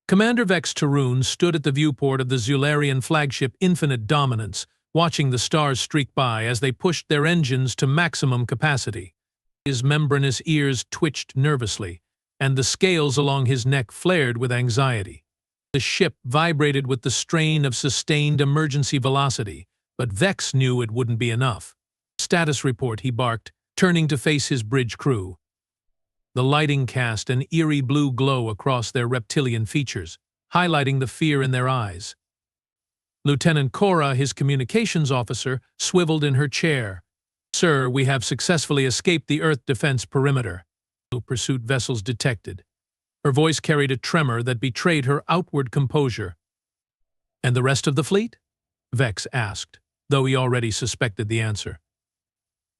Commander Vex Tarun stood at the viewport of the Zularian flagship Infinite Dominance, watching the stars streak by as they pushed their engines to maximum capacity. His membranous ears twitched nervously, and the scales along his neck flared with anxiety. The ship vibrated with the strain of sustained emergency velocity, but Vex knew it wouldn't be enough. "Status report," he barked, turning to face his bridge crew. The lighting cast an eerie blue glow across their reptilian features, highlighting the fear in their eyes. Lieutenant Cora, his communications officer, swiveled in her chair. "Sir, we have successfully escaped the Earth defense perimeter. No pursuit vessels detected." Her voice carried a tremor that betrayed her outward composure. "And the rest of the fleet?" Vex asked, though he already suspected the answer.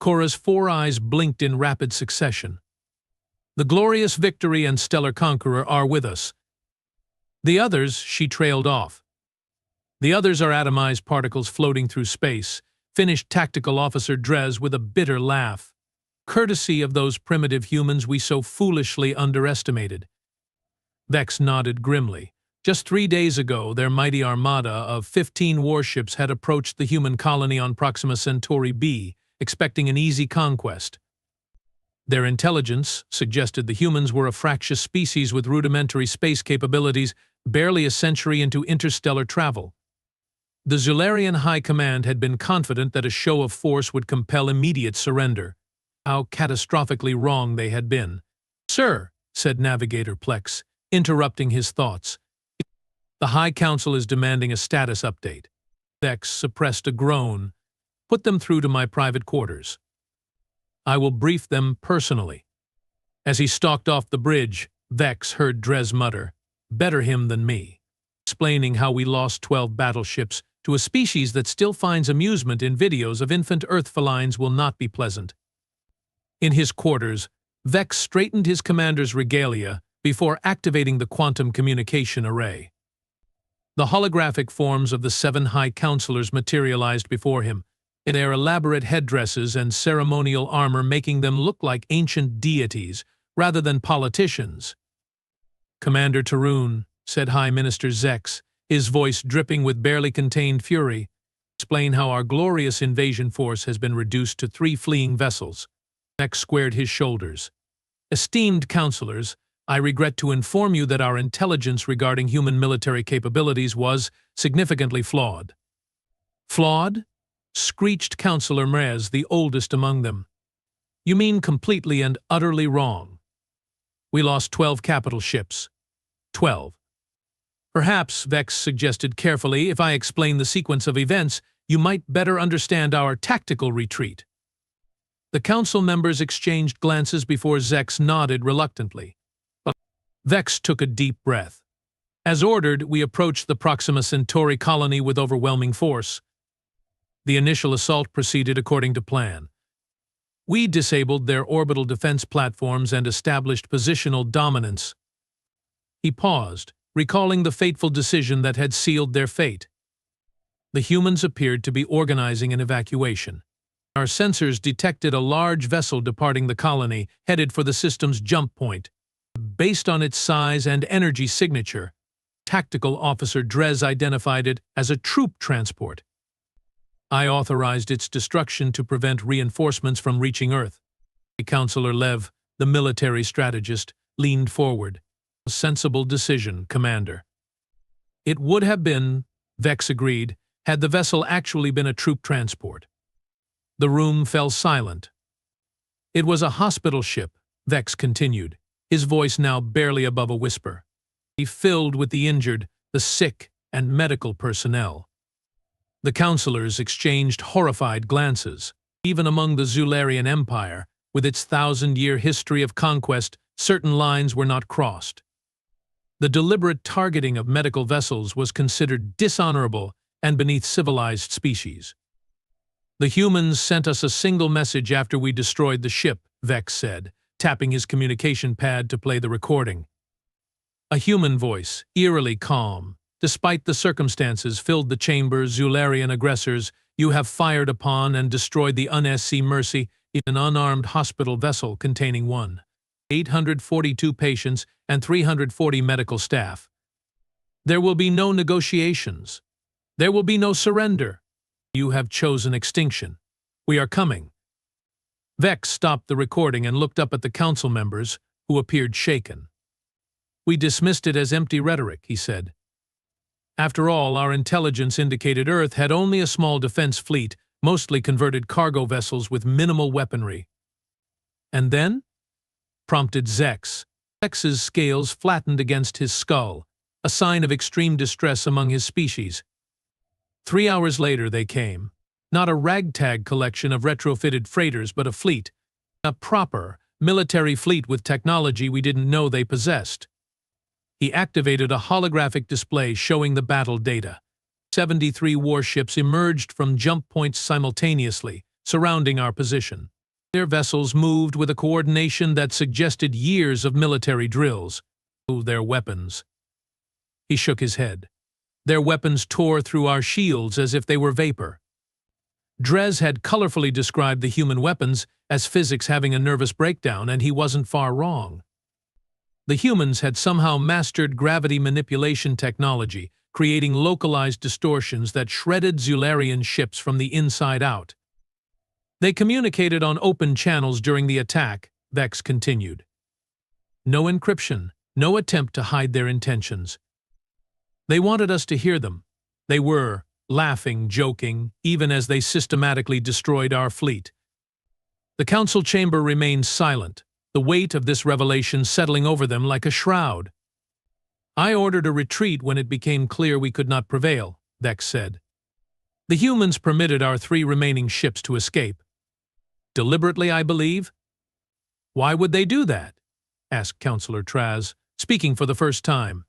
Cora's four eyes blinked in rapid succession. "The glorious Victory and Stellar Conqueror are with us. The others," she trailed off. "The others are atomized particles floating through space," finished Tactical Officer Drez with a bitter laugh. "Courtesy of those primitive humans we so foolishly underestimated." Vex nodded grimly. Just 3 days ago, their mighty armada of 15 warships had approached the human colony on Proxima Centauri B, expecting an easy conquest. Their intelligence suggested the humans were a fractious species with rudimentary space capabilities, barely a century into interstellar travel. The Zularian High Command had been confident that a show of force would compel immediate surrender. How catastrophically wrong they had been. "Sir," said Navigator Plex, interrupting his thoughts, "the High Council is demanding a status update." Vex suppressed a groan. "Put them through to my private quarters. I will brief them personally." As he stalked off the bridge, Vex heard Drez mutter, "Better him than me," explaining how we lost 12 battleships to a species that still finds amusement in videos of infant Earth felines will not be pleasant. In his quarters, Vex straightened his commander's regalia before activating the quantum communication array. The holographic forms of the 7 High Counselors materialized before him, in their elaborate headdresses and ceremonial armor making them look like ancient deities rather than politicians. "Commander Tarun," said High Minister Zex, his voice dripping with barely contained fury, "explain how our glorious invasion force has been reduced to 3 fleeing vessels." Zex squared his shoulders. "Esteemed counselors, I regret to inform you that our intelligence regarding human military capabilities was significantly flawed." "Flawed?" screeched Counselor Mrez, the oldest among them. "You mean completely and utterly wrong. We lost 12 capital ships. 12. Perhaps," Vex suggested carefully, "if I explain the sequence of events, you might better understand our tactical retreat." The council members exchanged glances before Zex nodded reluctantly. Vex took a deep breath. "As ordered, we approached the Proxima Centauri colony with overwhelming force. The initial assault proceeded according to plan. We disabled their orbital defense platforms and established positional dominance." He paused, recalling the fateful decision that had sealed their fate. The humans appeared to be organizing an evacuation. Our sensors detected a large vessel departing the colony, headed for the system's jump point. Based on its size and energy signature, Tactical Officer Drez identified it as a troop transport. I authorized its destruction to prevent reinforcements from reaching Earth. Counselor Lev, the military strategist, leaned forward. "A sensible decision, Commander." "It would have been," Vex agreed, "had the vessel actually been a troop transport." The room fell silent. "It was a hospital ship," Vex continued, his voice now barely above a whisper. He filled with the injured, the sick, and medical personnel. The counselors exchanged horrified glances. Even among the Zularian Empire, with its 1,000-year history of conquest, certain lines were not crossed. The deliberate targeting of medical vessels was considered dishonorable and beneath civilized species. "The humans sent us a single message after we destroyed the ship," Vex said, tapping his communication pad to play the recording. A human voice, eerily calm, despite the circumstances, filled the chamber. "Zularian aggressors, you have fired upon and destroyed the UNSC Mercy, an unarmed hospital vessel containing 842 patients and 340 medical staff. There will be no negotiations. There will be no surrender. You have chosen extinction. We are coming. Vex stopped the recording and looked up at the council members, who appeared shaken. We dismissed it as empty rhetoric, he said. After all, our intelligence indicated Earth had only a small defense fleet, mostly converted cargo vessels with minimal weaponry. And then? Prompted Zex. Zex's scales flattened against his skull, a sign of extreme distress among his species. 3 hours later they came. Not a ragtag collection of retrofitted freighters, but a fleet. A proper, military fleet with technology we didn't know they possessed. He activated a holographic display showing the battle data. 73 warships emerged from jump points simultaneously, surrounding our position. Their vessels moved with a coordination that suggested years of military drills. Their weapons. He shook his head. Their weapons tore through our shields as if they were vapor. Drez had colorfully described the human weapons as physics having a nervous breakdown, and he wasn't far wrong. The humans had somehow mastered gravity manipulation technology, creating localized distortions that shredded Zularian ships from the inside out. They communicated on open channels during the attack, Vex continued. No encryption, no attempt to hide their intentions. They wanted us to hear them. They were laughing, joking, even as they systematically destroyed our fleet. The council chamber remained silent, the weight of this revelation settling over them like a shroud. I ordered a retreat when it became clear we could not prevail, Vex said. The humans permitted our 3 remaining ships to escape. Deliberately, I believe. Why would they do that? Asked Councillor Traz, speaking for the first time.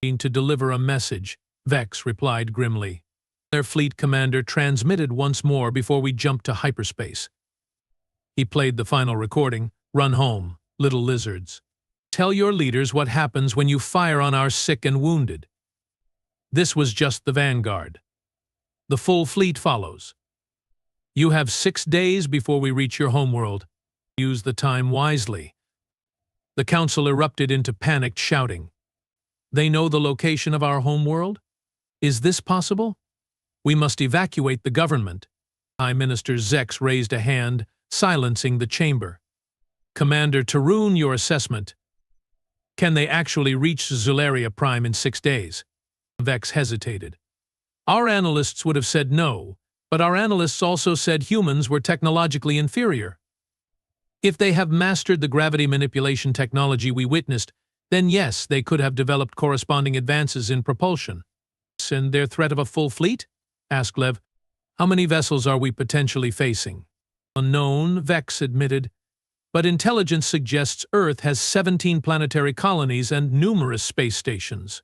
To deliver a message, Vex replied grimly. Their fleet commander transmitted once more before we jumped to hyperspace. He played the final recording. Run home, little lizards. Tell your leaders what happens when you fire on our sick and wounded. This was just the vanguard. The full fleet follows. You have 6 days before we reach your homeworld. Use the time wisely. The council erupted into panicked shouting. They know the location of our homeworld? Is this possible? We must evacuate the government. Prime Minister Zex raised a hand, silencing the chamber. Commander Tarun, your assessment. Can they actually reach Zularia Prime in 6 days? Vex hesitated. Our analysts would have said no, but our analysts also said humans were technologically inferior. If they have mastered the gravity manipulation technology we witnessed, then yes, they could have developed corresponding advances in propulsion. And their threat of a full fleet? Asked Lev. How many vessels are we potentially facing? Unknown, Vex admitted. But intelligence suggests Earth has 17 planetary colonies and numerous space stations.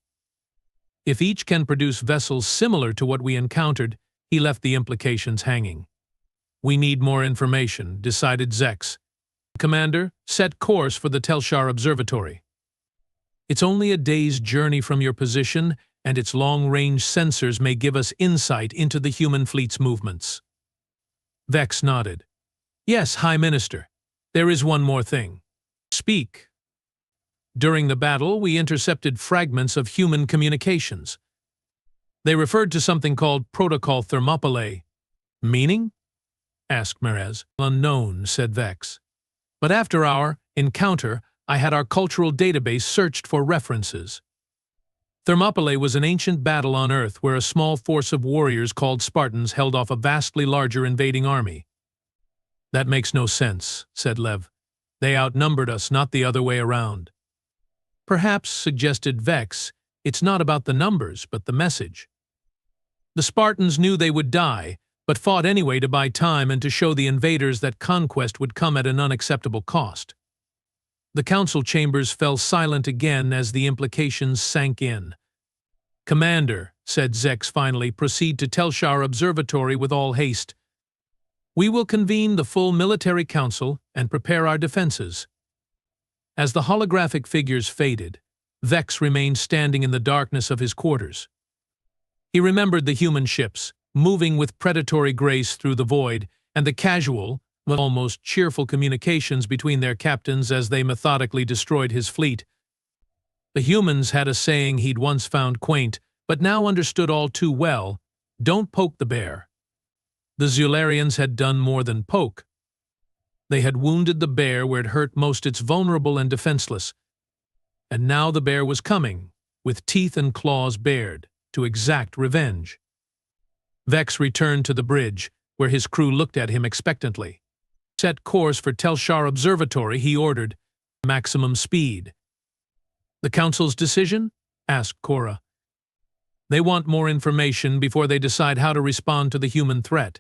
If each can produce vessels similar to what we encountered, he left the implications hanging. We need more information, decided Zex. Commander, set course for the Telshar Observatory. It's only a day's journey from your position, and its long-range sensors may give us insight into the human fleet's movements. Vex nodded. Yes, High Minister. There is one more thing. Speak. During the battle, we intercepted fragments of human communications. They referred to something called Protocol Thermopylae. Meaning? Asked Merez. Unknown, said Vex. But after our encounter, I had our cultural database searched for references. Thermopylae was an ancient battle on Earth where a small force of warriors called Spartans held off a vastly larger invading army. That makes no sense, said Lev. They outnumbered us, not the other way around. Perhaps, suggested Vex, it's not about the numbers, but the message. The Spartans knew they would die, but fought anyway to buy time and to show the invaders that conquest would come at an unacceptable cost. The council chambers fell silent again as the implications sank in. Commander, said Zex finally, proceed to Telshar Observatory with all haste. We will convene the full military council and prepare our defenses. As the holographic figures faded, Vex remained standing in the darkness of his quarters. He remembered the human ships, moving with predatory grace through the void, and the casual, almost cheerful communications between their captains as they methodically destroyed his fleet. The humans had a saying he'd once found quaint, but now understood all too well: don't poke the bear. The Zularians had done more than poke. They had wounded the bear where it hurt most. It's vulnerable and defenseless. And now the bear was coming, with teeth and claws bared, to exact revenge. Vex returned to the bridge, where his crew looked at him expectantly. Set course for Telshar Observatory, he ordered. Maximum speed. The Council's decision? Asked Cora. They want more information before they decide how to respond to the human threat.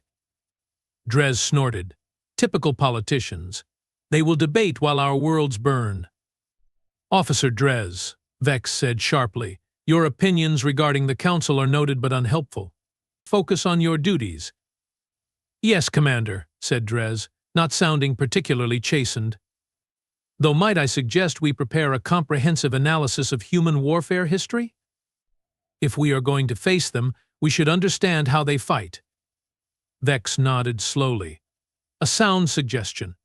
Drez snorted. Typical politicians. They will debate while our worlds burn. Officer Drez, Vex said sharply, your opinions regarding the Council are noted but unhelpful. Focus on your duties. Yes, Commander, said Drez, not sounding particularly chastened. Though might I suggest we prepare a comprehensive analysis of human warfare history? If we are going to face them, we should understand how they fight. Vex nodded slowly. A sound suggestion.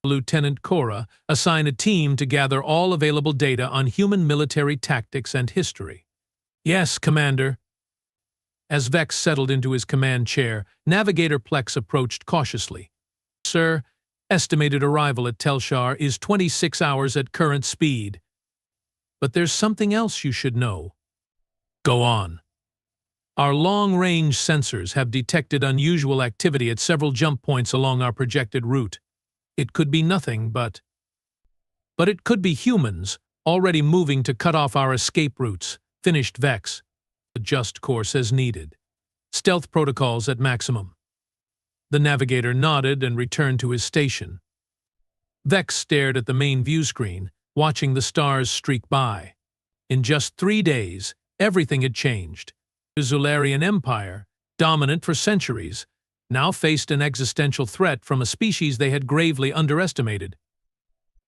Lieutenant Cora, assign a team to gather all available data on human military tactics and history. Yes, Commander. As Vex settled into his command chair, Navigator Plex approached cautiously. Sir, estimated arrival at Telshar is 26 hours at current speed. But there's something else you should know. Go on. Our long-range sensors have detected unusual activity at several jump points along our projected route. It could be nothing but it could be humans, already moving to cut off our escape routes, finished Vex. Adjust course as needed. Stealth protocols at maximum. The navigator nodded and returned to his station. Vex stared at the main view screen, watching the stars streak by. In just 3 days, everything had changed. The Zularian Empire, dominant for centuries, now faced an existential threat from a species they had gravely underestimated.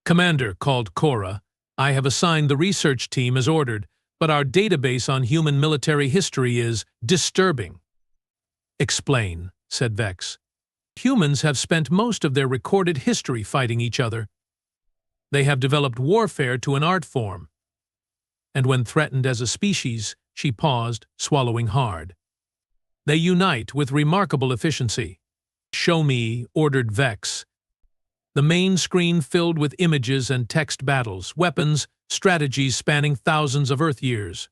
Commander, called Cora, I have assigned the research team as ordered, but our database on human military history is disturbing. Explain, said Vex. Humans have spent most of their recorded history fighting each other. They have developed warfare to an art form. And when threatened as a species, she paused, swallowing hard. They unite with remarkable efficiency. Show me, ordered Vex. The main screen filled with images and text battles, weapons, strategies spanning thousands of Earth years.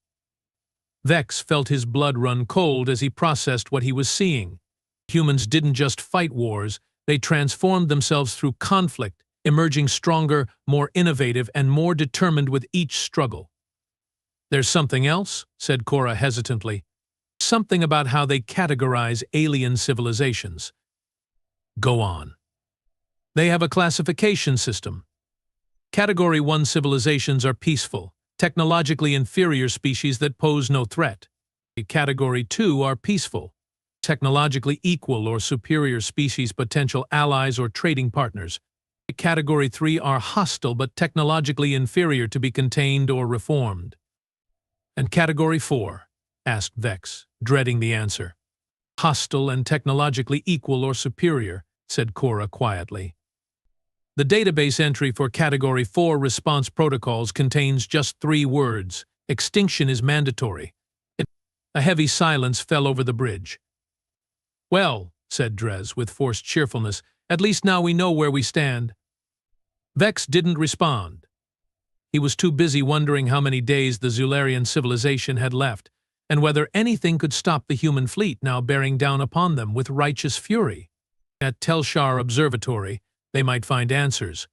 Vex felt his blood run cold as he processed what he was seeing. Humans didn't just fight wars, they transformed themselves through conflict, emerging stronger, more innovative, and more determined with each struggle. There's something else, said Cora hesitantly. Something about how they categorize alien civilizations. Go on. They have a classification system. Category 1 civilizations are peaceful, technologically inferior species that pose no threat. Category 2 are peaceful, technologically equal or superior species, potential allies or trading partners. Category 3 are hostile but technologically inferior, to be contained or reformed. And Category 4? Asked Vex, dreading the answer. Hostile and technologically equal or superior, said Cora quietly. The database entry for Category 4 response protocols contains just 3 words. Extinction is mandatory. A heavy silence fell over the bridge. Well, said Drez with forced cheerfulness, at least now we know where we stand. Vex didn't respond. He was too busy wondering how many days the Zularian civilization had left, and whether anything could stop the human fleet now bearing down upon them with righteous fury. At Telshar Observatory, they might find answers.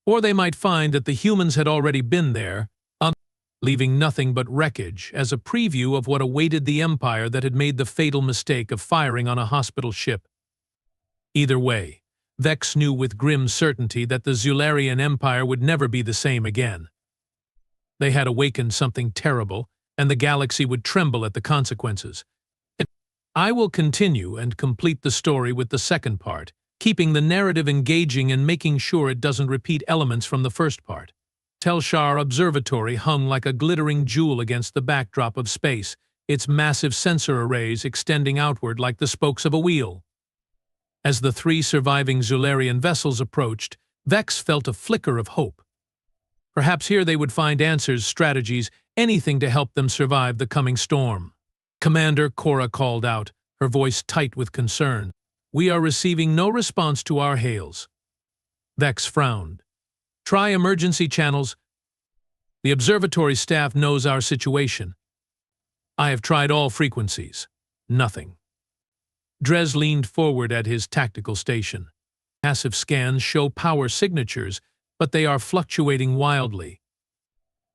Or they might find that the humans had already been there, leaving nothing but wreckage as a preview of what awaited the Empire that had made the fatal mistake of firing on a hospital ship. Either way, Vex knew with grim certainty that the Zularian Empire would never be the same again. They had awakened something terrible, and the galaxy would tremble at the consequences. I will continue and complete the story with the second part, keeping the narrative engaging and making sure it doesn't repeat elements from the first part. Telshar Observatory hung like a glittering jewel against the backdrop of space, its massive sensor arrays extending outward like the spokes of a wheel. As the 3 surviving Zularian vessels approached, Vex felt a flicker of hope. Perhaps here they would find answers, strategies, anything to help them survive the coming storm. "Commander," Cora called out, her voice tight with concern. "We are receiving no response to our hails." Vex frowned. "Try emergency channels. The observatory staff knows our situation." "I have tried all frequencies. Nothing." Dres leaned forward at his tactical station. "Passive scans show power signatures, but they are fluctuating wildly.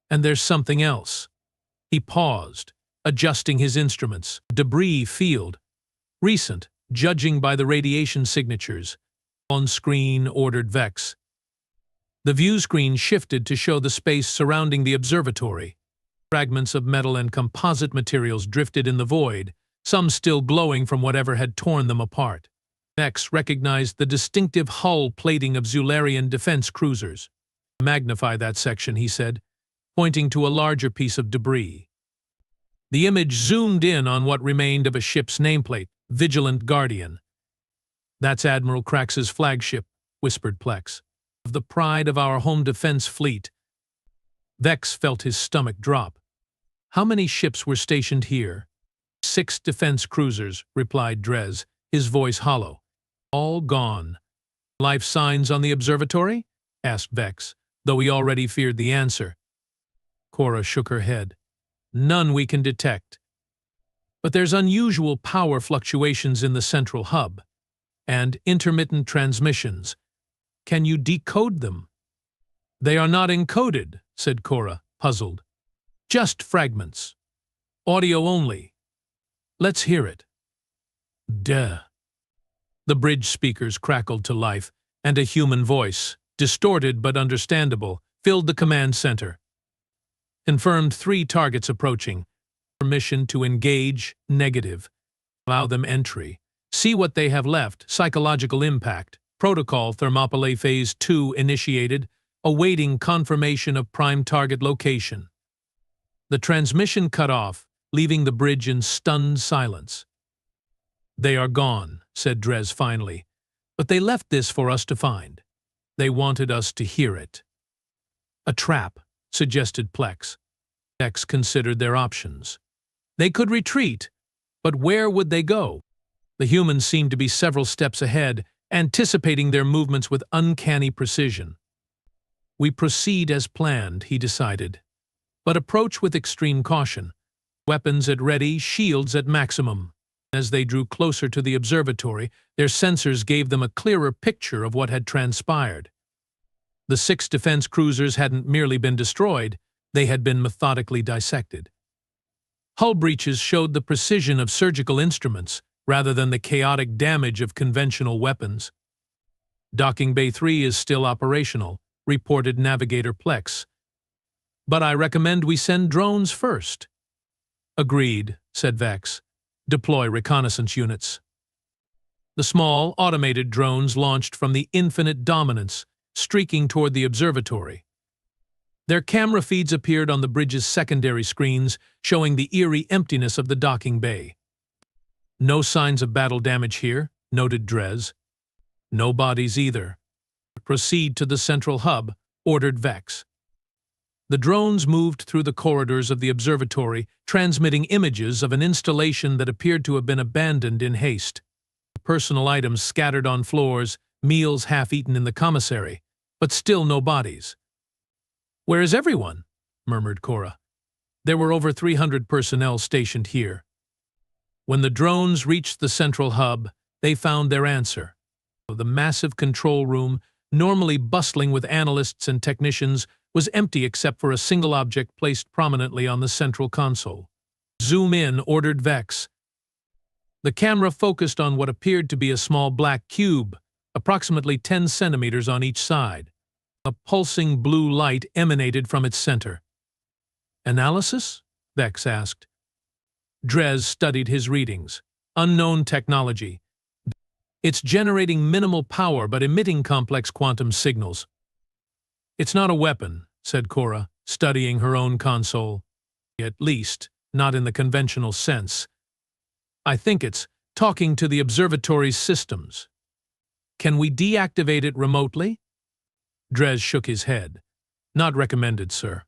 And there's something else." He paused, adjusting his instruments. "Debris field. Recent, judging by the radiation signatures." "On screen," ordered Vex. The view screen shifted to show the space surrounding the observatory. Fragments of metal and composite materials drifted in the void, some still glowing from whatever had torn them apart. Vex recognized the distinctive hull plating of Zularian defense cruisers. "Magnify that section," he said, pointing to a larger piece of debris. The image zoomed in on what remained of a ship's nameplate, Vigilant Guardian. "That's Admiral Krax's flagship," whispered Plex. "The pride of our home defense fleet." Vex felt his stomach drop. "How many ships were stationed here?" "6 defense cruisers," replied Dres, his voice hollow. "All gone." "Life signs on the observatory?" asked Vex, though he already feared the answer. Cora shook her head. "None we can detect. But there's unusual power fluctuations in the central hub, and intermittent transmissions. Can you decode them?" "They are not encoded," said Cora, puzzled. "Just fragments. Audio only. Let's hear it." "Duh." The bridge speakers crackled to life, and a human voice, distorted but understandable, filled the command center. "Confirmed 3 targets approaching. Permission to engage, negative. Allow them entry. See what they have left, psychological impact. Protocol Thermopylae Phase 2 initiated, awaiting confirmation of prime target location." The transmission cut off, leaving the bridge in stunned silence. "They are gone," said Dres finally, "but they left this for us to find. They wanted us to hear it." "A trap," suggested Plex. Vex considered their options. They could retreat, but where would they go? The humans seemed to be several steps ahead, anticipating their movements with uncanny precision. "We proceed as planned," he decided, "but approach with extreme caution. Weapons at ready, shields at maximum." As they drew closer to the observatory, their sensors gave them a clearer picture of what had transpired. The 6 defense cruisers hadn't merely been destroyed, they had been methodically dissected. Hull breaches showed the precision of surgical instruments, rather than the chaotic damage of conventional weapons. "Docking Bay 3 is still operational," reported Navigator Plex. "But I recommend we send drones first." "Agreed," said Vex. "Deploy reconnaissance units." The small, automated drones launched from the Infinite Dominance, streaking toward the observatory. Their camera feeds appeared on the bridge's secondary screens, showing the eerie emptiness of the docking bay. "No signs of battle damage here," noted Dres. "No bodies either." "Proceed to the central hub," ordered Vex. The drones moved through the corridors of the observatory, transmitting images of an installation that appeared to have been abandoned in haste. Personal items scattered on floors, meals half-eaten in the commissary, but still no bodies. "Where is everyone?" murmured Cora. There were over 300 personnel stationed here. When the drones reached the central hub, they found their answer. The massive control room, normally bustling with analysts and technicians, was empty except for a single object placed prominently on the central console. "Zoom in," ordered Vex. The camera focused on what appeared to be a small black cube, approximately 10 centimeters on each side. A pulsing blue light emanated from its center. "Analysis?" Vex asked. Dres studied his readings. "Unknown technology. It's generating minimal power but emitting complex quantum signals." "It's not a weapon," said Cora, studying her own console. "At least, not in the conventional sense. I think it's talking to the observatory's systems." "Can we deactivate it remotely?" Dres shook his head. Not recommended, sir.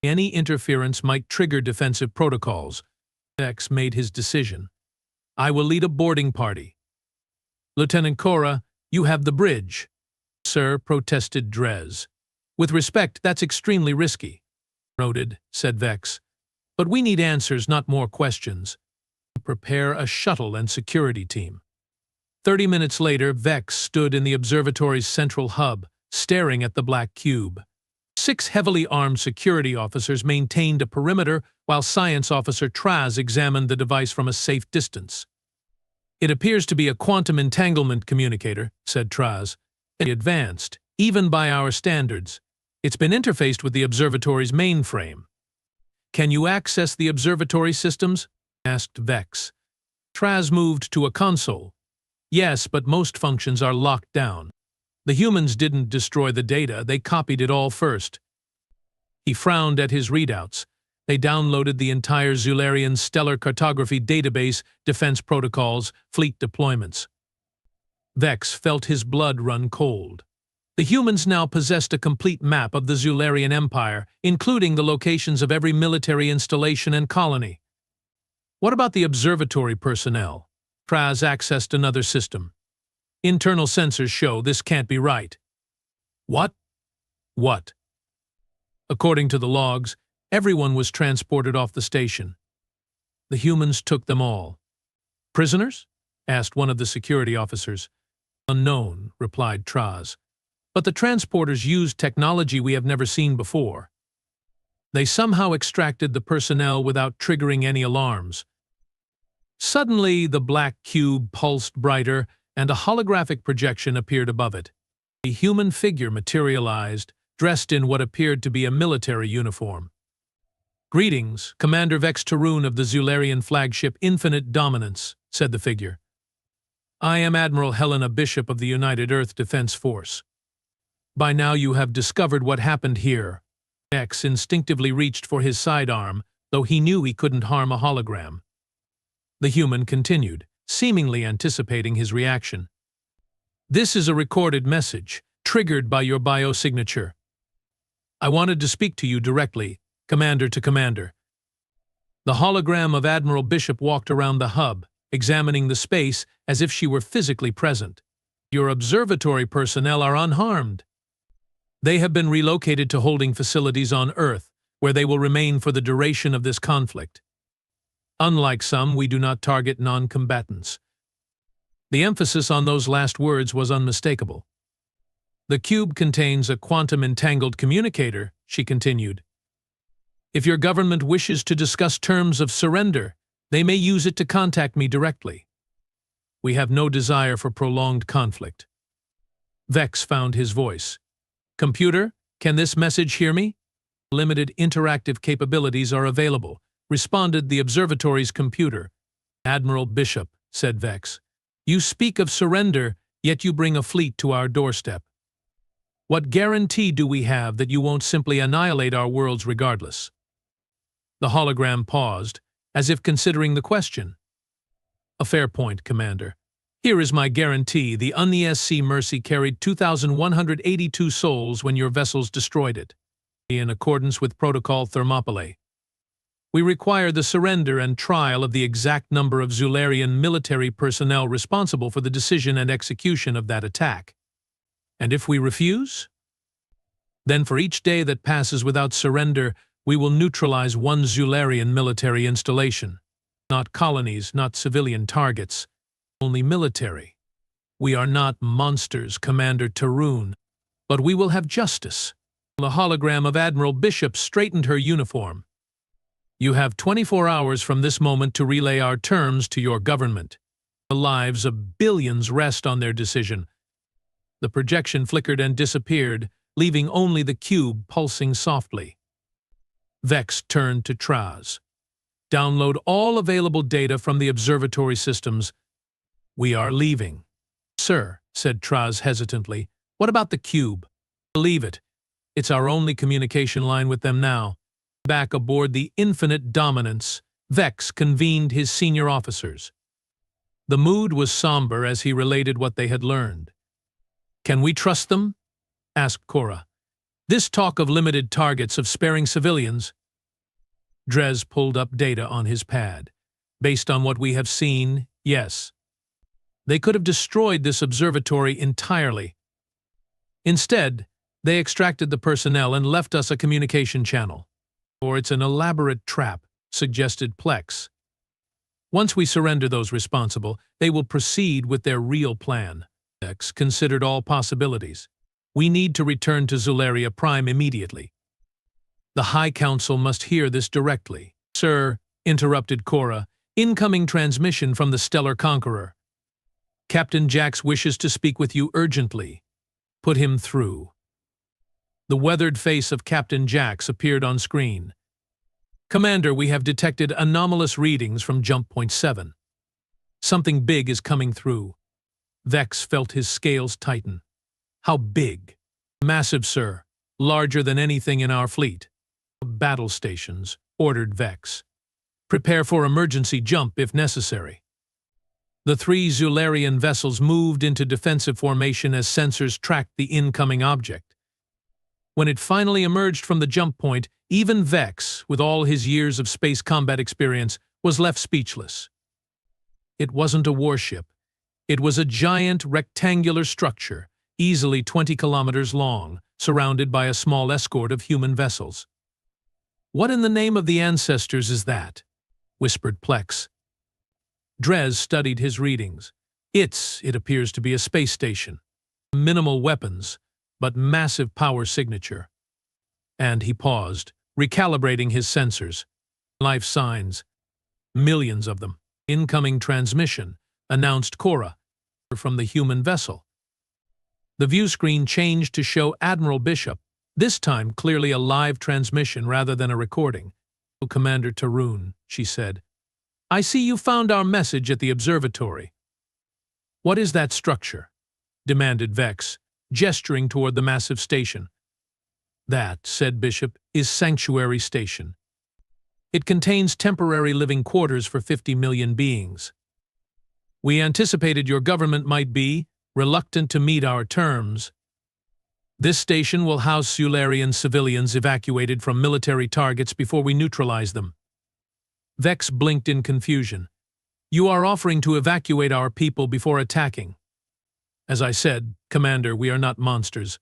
Any interference might trigger defensive protocols. Vex made his decision. I will lead a boarding party. Lieutenant Cora, you have the bridge. Sir, protested Drez. With respect, that's extremely risky. Noted, said Vex. But we need answers, not more questions. Prepare a shuttle and security team. 30 minutes later, Vex stood in the observatory's central hub, staring at the black cube. 6 heavily armed security officers maintained a perimeter while Science Officer Traz examined the device from a safe distance. It appears to be a quantum entanglement communicator, said Traz. It's advanced, even by our standards. It's been interfaced with the observatory's mainframe. Can you access the observatory systems? Asked Vex. Traz moved to a console. Yes, but most functions are locked down. The humans didn't destroy the data, they copied it all first. He frowned at his readouts. They downloaded the entire Zularian stellar cartography database, defense protocols, fleet deployments. Vex felt his blood run cold. The humans now possessed a complete map of the Zularian Empire, including the locations of every military installation and colony. What about the observatory personnel? Traz accessed another system. Internal sensors show this can't be right. What? What? According to the logs, everyone was transported off the station. The humans took them all. Prisoners? Asked one of the security officers. Unknown, replied Traz. But the transporters used technology we have never seen before. They somehow extracted the personnel without triggering any alarms. Suddenly, the black cube pulsed brighter, and a holographic projection appeared above it. A human figure materialized, dressed in what appeared to be a military uniform. Greetings, Commander Vex Tarun of the Zularian flagship Infinite Dominance, said the figure. I am Admiral Helena Bishop of the United Earth Defense Force. By now you have discovered what happened here. Vex instinctively reached for his sidearm, though he knew he couldn't harm a hologram. The human continued, seemingly anticipating his reaction. This is a recorded message, triggered by your biosignature. I wanted to speak to you directly, commander to commander. The hologram of Admiral Bishop walked around the hub, examining the space as if she were physically present. Your observatory personnel are unharmed. They have been relocated to holding facilities on Earth, where they will remain for the duration of this conflict. Unlike some, we do not target non-combatants. The emphasis on those last words was unmistakable. The cube contains a quantum-entangled communicator, she continued. If your government wishes to discuss terms of surrender, they may use it to contact me directly. We have no desire for prolonged conflict. Vex found his voice. Computer, can this message hear me? Limited interactive capabilities are available, responded the observatory's computer. Admiral Bishop, said Vex. You speak of surrender, yet you bring a fleet to our doorstep. What guarantee do we have that you won't simply annihilate our worlds regardless? The hologram paused, as if considering the question. A fair point, Commander. Here is my guarantee. The UNESC Mercy carried 2,182 souls when your vessels destroyed it, in accordance with Protocol Thermopylae. We require the surrender and trial of the exact number of Zularian military personnel responsible for the decision and execution of that attack. And if we refuse? Then for each day that passes without surrender, we will neutralize one Zularian military installation. Not colonies, not civilian targets, only military. We are not monsters, Commander Tarun, but we will have justice. The hologram of Admiral Bishop straightened her uniform. You have 24 hours from this moment to relay our terms to your government. The lives of billions rest on their decision. The projection flickered and disappeared, leaving only the cube pulsing softly. Vex turned to Traz. Download all available data from the observatory systems. We are leaving. Sir, said Traz hesitantly, what about the cube? Leave it. It's our only communication line with them now. Back aboard the Infinite Dominance, Vex convened his senior officers. The mood was somber as he related what they had learned. Can we trust them? Asked Cora. This talk of limited targets of sparing civilians. Dres pulled up data on his pad. Based on what we have seen, yes. They could have destroyed this observatory entirely. Instead, they extracted the personnel and left us a communication channel. Or it's an elaborate trap, suggested Plex. Once we surrender those responsible, they will proceed with their real plan. Plex considered all possibilities. We need to return to Zularia Prime immediately. The High Council must hear this directly. Sir, interrupted Cora, incoming transmission from the Stellar Conqueror. Captain Jax wishes to speak with you urgently. Put him through. The weathered face of Captain Jax appeared on screen. Commander, we have detected anomalous readings from Jump Point 7. Something big is coming through. Vex felt his scales tighten. How big? Massive, sir. Larger than anything in our fleet. Battle stations, ordered Vex. Prepare for emergency jump if necessary. The 3 Zularian vessels moved into defensive formation as sensors tracked the incoming object. When it finally emerged from the jump point, even Vex, with all his years of space combat experience, was left speechless. It wasn't a warship. It was a giant rectangular structure, easily 20 kilometers long, surrounded by a small escort of human vessels. What in the name of the ancestors is that? Whispered Plex. Dres studied his readings. It appears to be a space station. Minimal weapons, but massive power signature. And he paused, recalibrating his sensors. Life signs. Millions of them. Incoming transmission, announced Cora, from the human vessel. The view screen changed to show Admiral Bishop, this time clearly a live transmission rather than a recording. Commander Tarun, she said. I see you found our message at the observatory. What is that structure? Demanded Vex, gesturing toward the massive station. That, said Bishop, is Sanctuary Station. It contains temporary living quarters for 50 million beings. We anticipated your government might be reluctant to meet our terms. This station will house Zularian civilians evacuated from military targets before we neutralize them. Vex blinked in confusion. You are offering to evacuate our people before attacking. As I said, Commander, we are not monsters.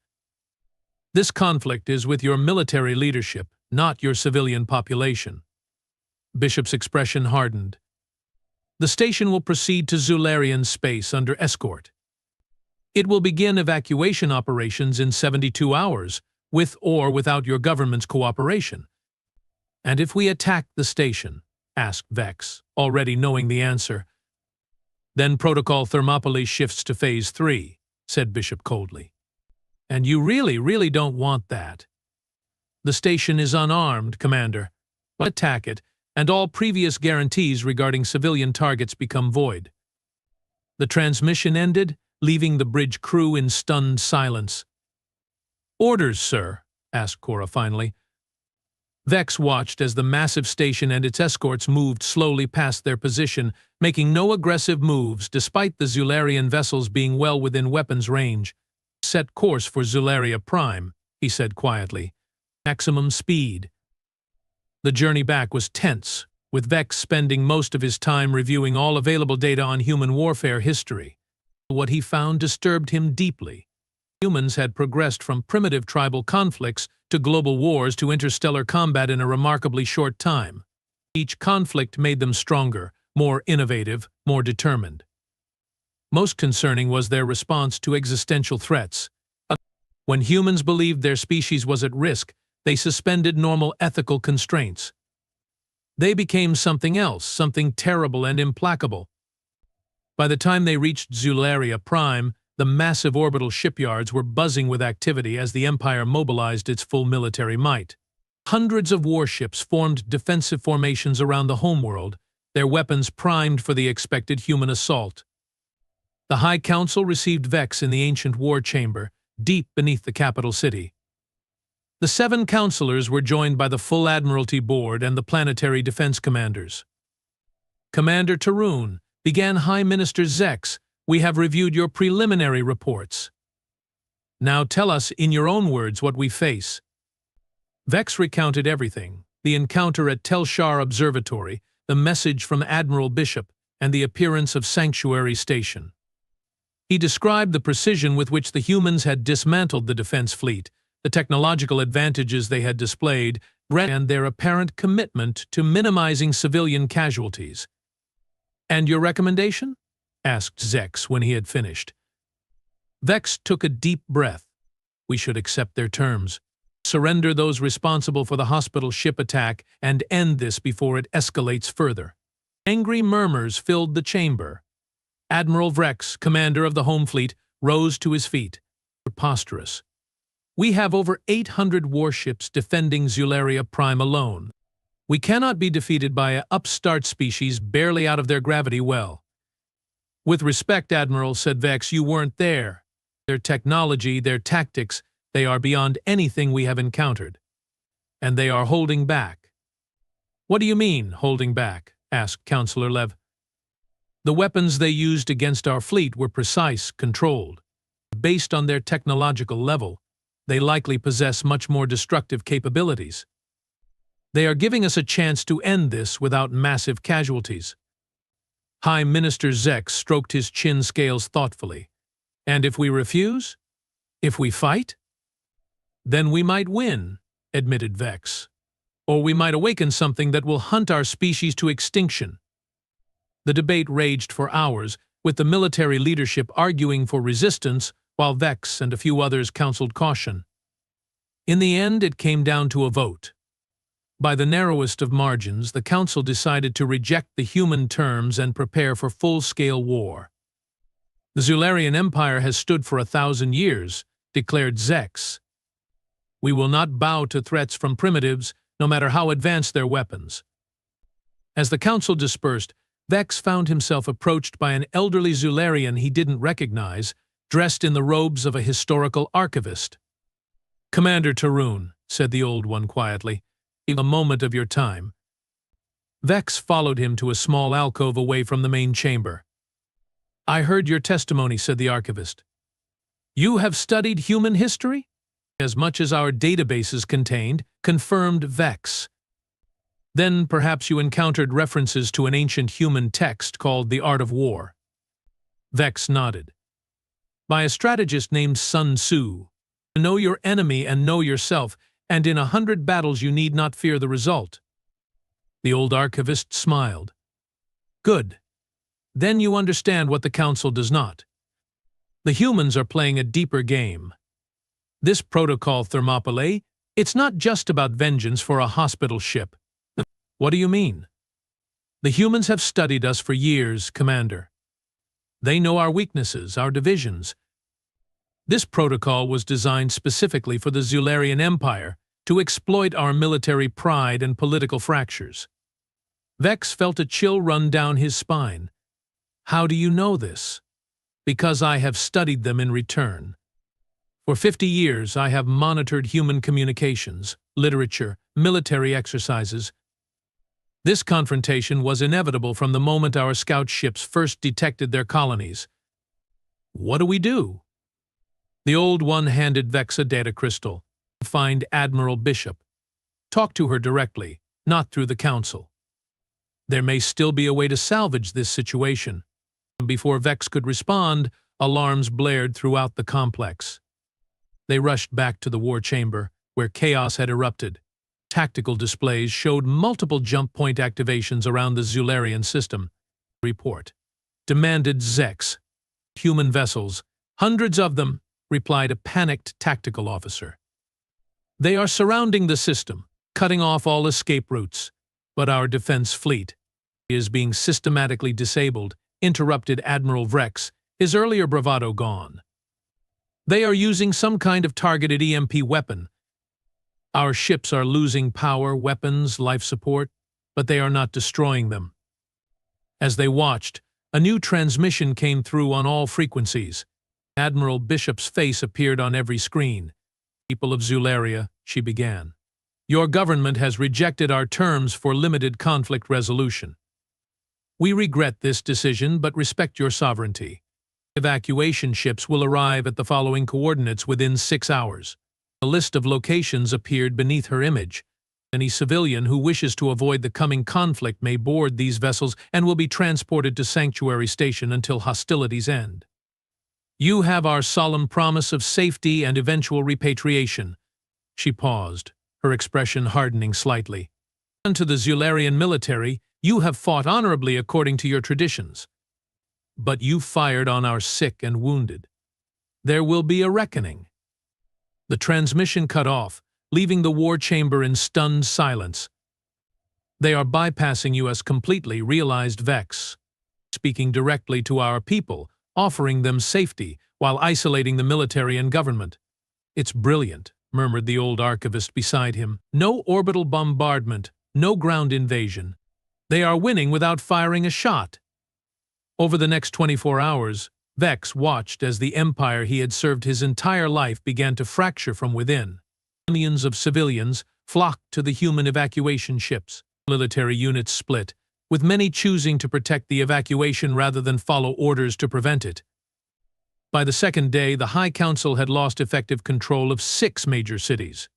This conflict is with your military leadership, not your civilian population. Bishop's expression hardened. The station will proceed to Zularian space under escort. It will begin evacuation operations in 72 hours, with or without your government's cooperation. And if we attack the station, asked Vex, already knowing the answer. Then Protocol Thermopylae shifts to Phase 3, said Bishop coldly. And you really don't want that. The station is unarmed, Commander. But attack it, and all previous guarantees regarding civilian targets become void. The transmission ended, leaving the bridge crew in stunned silence. Orders, sir, asked Cora finally. Vex watched as the massive station and its escorts moved slowly past their position, making no aggressive moves despite the Zularian vessels being well within weapons range. Set course for Zularia Prime, he said quietly. Maximum speed. The journey back was tense, with Vex spending most of his time reviewing all available data on human warfare history. What he found disturbed him deeply. Humans had progressed from primitive tribal conflicts to global wars to interstellar combat in a remarkably short time. Each conflict made them stronger, more innovative, more determined. Most concerning was their response to existential threats. When humans believed their species was at risk, they suspended normal ethical constraints. They became something else, something terrible and implacable. By the time they reached Zularia Prime, the massive orbital shipyards were buzzing with activity as the Empire mobilized its full military might. Hundreds of warships formed defensive formations around the homeworld, their weapons primed for the expected human assault. The High Council received Vex in the ancient war chamber, deep beneath the capital city. The 7 counselors were joined by the full Admiralty Board and the planetary defense commanders. Commander Tarun, began High Minister Zex, we have reviewed your preliminary reports. Now tell us in your own words what we face. Vex recounted everything: the encounter at Telshar Observatory, the message from Admiral Bishop, and the appearance of Sanctuary Station. He described the precision with which the humans had dismantled the defense fleet, the technological advantages they had displayed, and their apparent commitment to minimizing civilian casualties. "And your recommendation?" asked Zex when he had finished. Vex took a deep breath. "We should accept their terms. Surrender those responsible for the hospital ship attack and end this before it escalates further." Angry murmurs filled the chamber. Admiral Vrex, commander of the home fleet, rose to his feet. "Preposterous. We have over 800 warships defending Zularia Prime alone. We cannot be defeated by an upstart species barely out of their gravity well." "With respect, Admiral," said Vex, "you weren't there. Their technology, their tactics, they are beyond anything we have encountered. And they are holding back." "What do you mean, holding back?" asked Counselor Lev. "The weapons they used against our fleet were precise, controlled. Based on their technological level, they likely possess much more destructive capabilities. They are giving us a chance to end this without massive casualties." High Minister Zex stroked his chin scales thoughtfully. "And if we refuse? If we fight?" "Then we might win," admitted Vex. "Or we might awaken something that will hunt our species to extinction." The debate raged for hours, with the military leadership arguing for resistance, while Vex and a few others counseled caution. In the end, it came down to a vote. By the narrowest of margins, the Council decided to reject the human terms and prepare for full-scale war. "The Zularian Empire has stood for 1,000 years, declared Zex. "We will not bow to threats from primitives, no matter how advanced their weapons." As the Council dispersed, Vex found himself approached by an elderly Zularian he didn't recognize, dressed in the robes of a historical archivist. "Commander Tarun," said the old one quietly, "give a moment of your time." Vex followed him to a small alcove away from the main chamber. "I heard your testimony," said the archivist. "You have studied human history?" "As much as our databases contained," confirmed Vex. "Then perhaps you encountered references to an ancient human text called The Art of War." Vex nodded. "By a strategist named Sun Tzu. Know your enemy and know yourself, and in 100 battles you need not fear the result." The old archivist smiled. "Good. Then you understand what the Council does not. The humans are playing a deeper game. This protocol, Thermopylae, it's not just about vengeance for a hospital ship." "What do you mean?" "The humans have studied us for years, Commander. They know our weaknesses, our divisions. This protocol was designed specifically for the Zularian Empire to exploit our military pride and political fractures." Vex felt a chill run down his spine. "How do you know this?" "Because I have studied them in return. For 50 years I have monitored human communications, literature, military exercises. This confrontation was inevitable from the moment our scout ships first detected their colonies." "What do we do?" The old one handed Vex a data crystal. "Find Admiral Bishop. Talk to her directly, not through the Council. There may still be a way to salvage this situation." Before Vex could respond, alarms blared throughout the complex. They rushed back to the war chamber, where chaos had erupted. Tactical displays showed multiple jump point activations around the Zularian system. "Report," demanded Zex. "Human vessels, hundreds of them," replied a panicked tactical officer. "They are surrounding the system, cutting off all escape routes. But our defense fleet is being systematically disabled," interrupted Admiral Vrex, his earlier bravado gone. "They are using some kind of targeted EMP weapon. Our ships are losing power, weapons, life support, but they are not destroying them." As they watched, a new transmission came through on all frequencies. Admiral Bishop's face appeared on every screen. "People of Zularia," she began, "your government has rejected our terms for limited conflict resolution. We regret this decision but respect your sovereignty. Evacuation ships will arrive at the following coordinates within 6 hours. A list of locations appeared beneath her image. Any civilian who wishes to avoid the coming conflict may board these vessels and will be transported to Sanctuary Station until hostilities end. You have our solemn promise of safety and eventual repatriation. She paused, her expression hardening slightly. And to the Zularian military, you have fought honorably according to your traditions. But you fired on our sick and wounded. There will be a reckoning. The transmission cut off, leaving the war chamber in stunned silence. They are bypassing us completely, realized Vex, speaking directly to our people, offering them safety while isolating the military and government. It's brilliant, murmured the old archivist beside him. No orbital bombardment, no ground invasion. They are winning without firing a shot. Over the next 24 hours, Vex watched as the empire he had served his entire life began to fracture from within. Millions of civilians flocked to the human evacuation ships. Military units split, with many choosing to protect the evacuation rather than follow orders to prevent it. By the second day, the High Council had lost effective control of 6 major cities.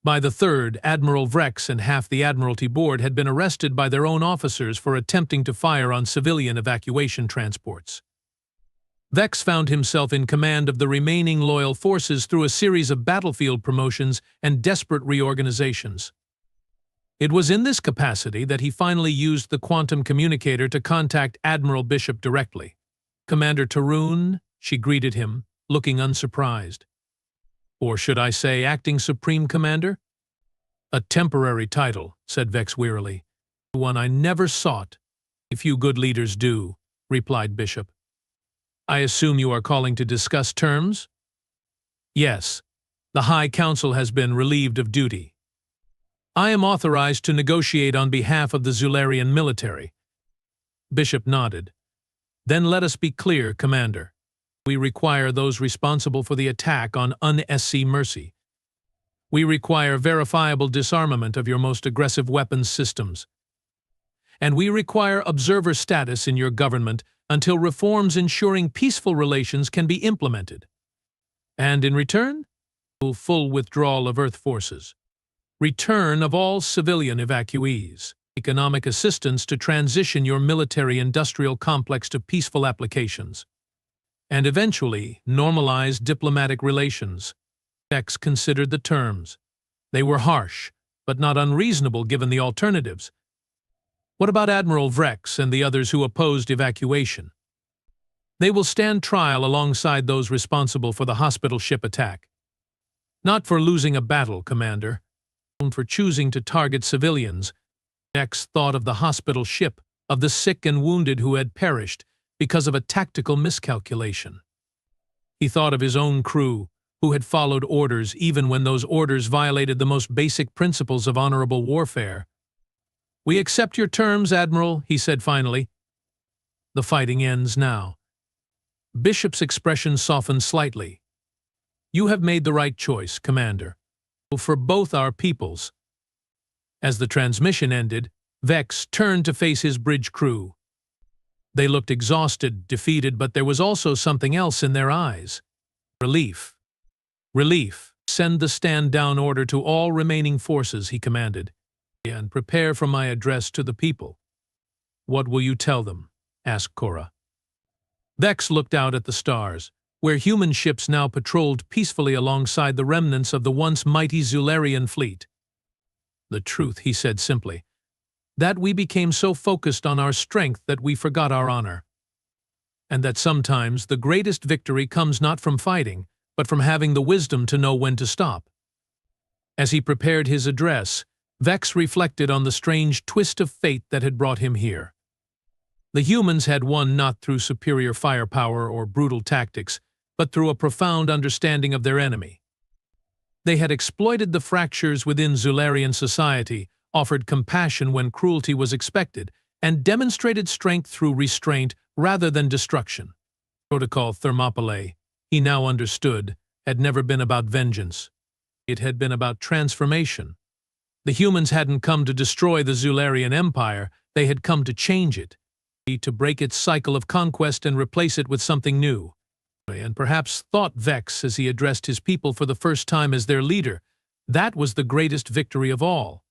By the third, Admiral Vex and half the Admiralty Board had been arrested by their own officers for attempting to fire on civilian evacuation transports. Vex found himself in command of the remaining loyal forces through a series of battlefield promotions and desperate reorganizations. It was in this capacity that he finally used the quantum communicator to contact Admiral Bishop directly. "Commander Tarun," she greeted him, looking unsurprised. "Or should I say acting Supreme Commander?" "A temporary title," said Vex wearily. "One I never sought." "A few good leaders do," replied Bishop. "I assume you are calling to discuss terms?" "Yes. The High Council has been relieved of duty. I am authorized to negotiate on behalf of the Zularian military." Bishop nodded. "Then let us be clear, Commander. We require those responsible for the attack on UNSC Mercy. We require verifiable disarmament of your most aggressive weapons systems. And we require observer status in your government until reforms ensuring peaceful relations can be implemented. And in return, full withdrawal of Earth forces. Return of all civilian evacuees. Economic assistance to transition your military-industrial complex to peaceful applications. And eventually, normalize diplomatic relations. Vex considered the terms. They were harsh, but not unreasonable given the alternatives. What about Admiral Vex and the others who opposed evacuation? They will stand trial alongside those responsible for the hospital ship attack. Not for losing a battle, Commander. For choosing to target civilians. Vex thought of the hospital ship, of the sick and wounded who had perished because of a tactical miscalculation. He thought of his own crew, who had followed orders even when those orders violated the most basic principles of honorable warfare. "We accept your terms, Admiral," he said finally. "The fighting ends now." Bishop's expression softened slightly. "You have made the right choice, Commander, for both our peoples." As the transmission ended, Vex turned to face his bridge crew. They looked exhausted, defeated, but there was also something else in their eyes. Relief. "Relief. Send the stand-down order to all remaining forces," he commanded, "and prepare for my address to the people." "What will you tell them?" asked Cora. Vex looked out at the stars, where human ships now patrolled peacefully alongside the remnants of the once mighty Zularian fleet. "The truth," he said simply, "that we became so focused on our strength that we forgot our honor. And that sometimes the greatest victory comes not from fighting, but from having the wisdom to know when to stop." As he prepared his address, Vex reflected on the strange twist of fate that had brought him here. The humans had won not through superior firepower or brutal tactics, but through a profound understanding of their enemy. They had exploited the fractures within Zularian society, offered compassion when cruelty was expected, and demonstrated strength through restraint rather than destruction. Protocol Thermopylae, he now understood, had never been about vengeance. It had been about transformation. The humans hadn't come to destroy the Zularian Empire, they had come to change it. to break its cycle of conquest and replace it with something new. And perhaps thought vex as he addressed his people for the first time as their leader. That was the greatest victory of all.